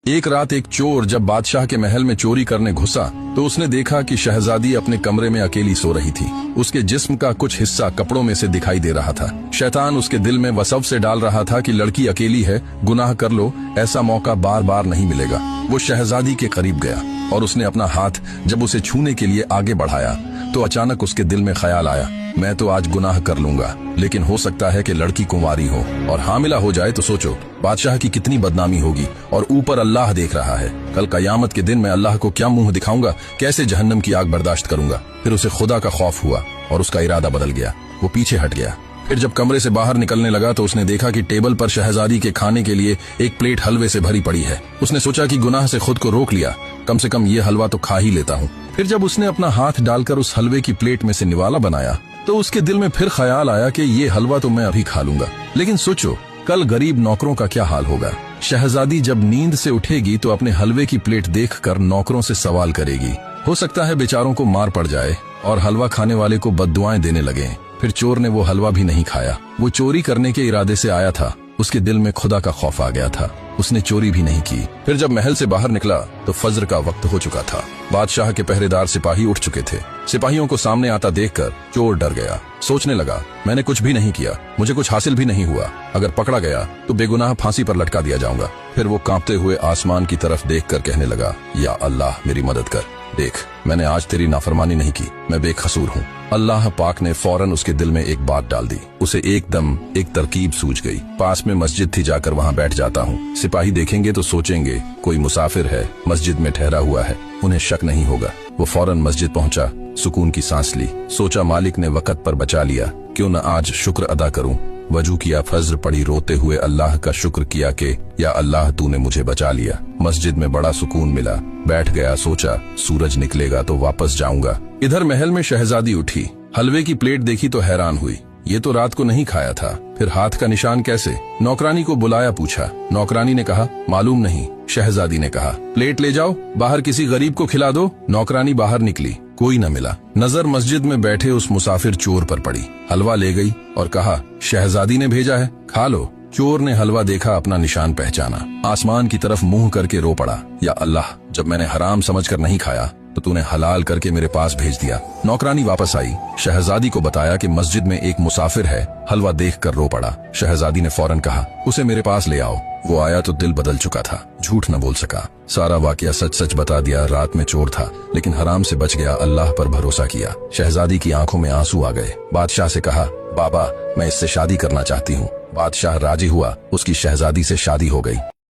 एक रात एक चोर जब बादशाह के महल में चोरी करने घुसा तो उसने देखा कि शहजादी अपने कमरे में अकेली सो रही थी। उसके जिस्म का कुछ हिस्सा कपड़ों में से दिखाई दे रहा था। शैतान उसके दिल में वसवसे डाल रहा था कि लड़की अकेली है, गुनाह कर लो, ऐसा मौका बार बार नहीं मिलेगा। वो शहजादी के करीब गया और उसने अपना हाथ जब उसे छूने के लिए आगे बढ़ाया तो अचानक उसके दिल में ख्याल आया, मैं तो आज गुनाह कर लूंगा, लेकिन हो सकता है कि लड़की कुंवारी हो और हामिला हो जाए तो सोचो बादशाह की कितनी बदनामी होगी। और ऊपर अल्लाह देख रहा है, कल कयामत के दिन मैं अल्लाह को क्या मुंह दिखाऊंगा, कैसे जहन्नम की आग बर्दाश्त करूंगा। फिर उसे खुदा का खौफ हुआ और उसका इरादा बदल गया, वो पीछे हट गया। फिर जब कमरे से बाहर निकलने लगा तो उसने देखा कि टेबल पर शहजादी के खाने के लिए एक प्लेट हलवे से भरी पड़ी है। उसने सोचा कि गुनाह से खुद को रोक लिया, कम से कम ये हलवा तो खा ही लेता हूँ। फिर जब उसने अपना हाथ डालकर उस हलवे की प्लेट में से निवाला बनाया तो उसके दिल में फिर ख्याल आया कि ये हलवा तो मैं अभी खा लूंगा, लेकिन सोचो कल गरीब नौकरों का क्या हाल होगा। शहजादी जब नींद से उठेगी तो अपने हलवे की प्लेट देखकर नौकरों से सवाल करेगी, हो सकता है बेचारों को मार पड़ जाए और हलवा खाने वाले को बद्दुआएं देने लगे। फिर चोर ने वो हलवा भी नहीं खाया, वो चोरी करने के इरादे से आया था, उसके दिल में खुदा का खौफ आ गया था, उसने चोरी भी नहीं की। फिर जब महल से बाहर निकला तो फज्र का वक्त हो चुका था। बादशाह के पहरेदार सिपाही उठ चुके थे। सिपाहियों को सामने आता देखकर चोर डर गया, सोचने लगा मैंने कुछ भी नहीं किया, मुझे कुछ हासिल भी नहीं हुआ, अगर पकड़ा गया तो बेगुनाह फांसी पर लटका दिया जाऊंगा। फिर वो कांपते हुए आसमान की तरफ देखकर कहने लगा, या अल्लाह मेरी मदद कर, देख मैंने आज तेरी नाफरमानी नहीं की, मैं बेकसूर हूँ। अल्लाह पाक ने फौरन उसके दिल में एक बात डाल दी, उसे एकदम एक तरकीब सूझ गई। पास में मस्जिद थी, जाकर वहाँ बैठ जाता हूँ, सिपाही देखेंगे तो सोचेंगे कोई मुसाफिर है, मस्जिद में ठहरा हुआ है, उन्हें शक नहीं होगा। वो फौरन मस्जिद पहुंचा, सुकून की सांस ली, सोचा मालिक ने वक़्त पर बचा लिया, क्यों न आज शुक्र अदा करूं। वजू किया, फज्र पढ़ी, रोते हुए अल्लाह का शुक्र किया कि या अल्लाह तूने मुझे बचा लिया। मस्जिद में बड़ा सुकून मिला, बैठ गया, सोचा सूरज निकलेगा तो वापस जाऊंगा। इधर महल में शहजादी उठी, हलवे की प्लेट देखी तो हैरान हुई, ये तो रात को नहीं खाया था, फिर हाथ का निशान कैसे। नौकरानी को बुलाया, पूछा, नौकरानी ने कहा मालूम नहीं। शहजादी ने कहा प्लेट ले जाओ, बाहर किसी गरीब को खिला दो। नौकरानी बाहर निकली, कोई न मिला। नजर मस्जिद में बैठे उस मुसाफिर चोर पर पड़ी, हलवा ले गई और कहा शहजादी ने भेजा है, खा लो। चोर ने हलवा देखा, अपना निशान पहचाना, आसमान की तरफ मुंह करके रो पड़ा, या अल्लाह जब मैंने हराम समझकर नहीं खाया तो तूने हलाल करके मेरे पास भेज दिया। नौकरानी वापस आई, शहजादी को बताया कि मस्जिद में एक मुसाफिर है, हलवा देखकर रो पड़ा। शहजादी ने फौरन कहा उसे मेरे पास ले आओ। वो आया तो दिल बदल चुका था, झूठ न बोल सका, सारा वाकया सच सच बता दिया। रात में चोर था लेकिन हराम से बच गया, अल्लाह पर भरोसा किया। शहजादी की आंखों में आंसू आ गए। बादशाह से कहा बाबा मैं इससे शादी करना चाहती हूँ। बादशाह राजी हुआ, उसकी शहजादी से शादी हो गई।